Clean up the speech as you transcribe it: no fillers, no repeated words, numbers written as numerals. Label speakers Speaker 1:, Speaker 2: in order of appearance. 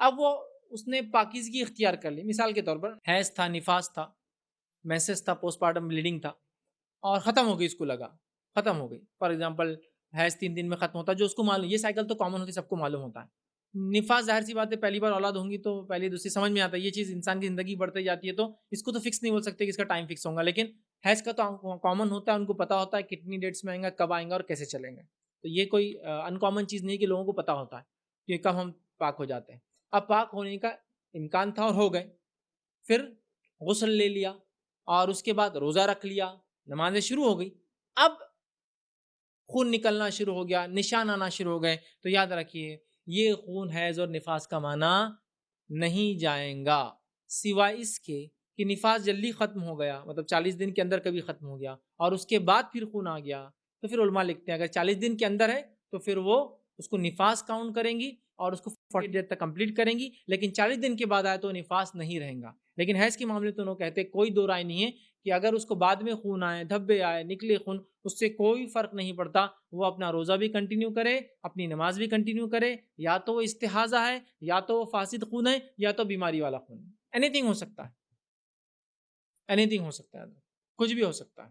Speaker 1: اب وہ اس نے پاکیزگی اختیار کر لی. مثال کے طور پر حیض تھا، نفاس تھا، میسز تھا، پوسٹ پارٹم بلیڈنگ تھا، اور ختم ہو گئی، اس کو لگا ختم ہو گئی. فار ایگزامپل حیض 3 دن میں ختم ہوتا ہے، جو اس کو معلوم، یہ سائیکل تو کامن ہوتی ہے، سب کو معلوم ہوتا ہے. نفاس ظاہر سی بات ہے، پہلی بار اولاد ہوں گی تو پہلی دوسری سمجھ میں آتا ہے، یہ چیز انسان کی زندگی بڑھتی جاتی ہے، تو اس کو تو فکس نہیں بول سکتے کہ اس کا ٹائم فکس ہوگا. لیکن حیض کا تو کامن ہوتا ہے، ان کو پتا ہوتا ہے کتنی ڈیٹس میں آئیں گا، کب آئیں گا اور کیسے چلیں گے. تو یہ کوئی ان کامن چیز نہیں کہ لوگوں کو پتا ہوتا ہے کہ کب ہم پاک ہو جاتے ہیں. اب پاک ہونے کا امکان تھا اور ہو گئے، پھر غسل لے لیا اور اس کے بعد روزہ رکھ لیا، نمازیں شروع ہو گئی. اب خون نکلنا شروع ہو گیا، نشان آنا شروع ہو گئے، تو یاد رکھیے یہ خون حیض اور نفاس کا معنی نہیں جائیں گا، سوائے اس کے کہ نفاس جلدی ختم ہو گیا، مطلب 40 دن کے اندر کبھی ختم ہو گیا اور اس کے بعد پھر خون آ گیا، تو پھر علماء لکھتے ہیں اگر 40 دن کے اندر ہے تو پھر وہ اس کو نفاس کاؤنٹ کریں گی اور اس کو 40 دیر تک کمپلیٹ کریں گی. لیکن 40 دن کے بعد آئے تو نفاس نہیں رہیں گا. لیکن حیض کے معاملے تو انہوں کہتے ہیں کوئی دو رائے نہیں ہے کہ اگر اس کو بعد میں خون آئے، دھبے آئے، نکلے خون، اس سے کوئی فرق نہیں پڑتا، وہ اپنا روزہ بھی کنٹینیو کرے، اپنی نماز بھی کنٹینیو کرے. یا تو وہ استحاضہ ہے، یا تو وہ فاسد خون ہے، یا تو بیماری والا خون ہے. اینی تھنگ ہو سکتا ہے، اینی تھنگ ہو سکتا ہے، کچھ بھی ہو سکتا ہے.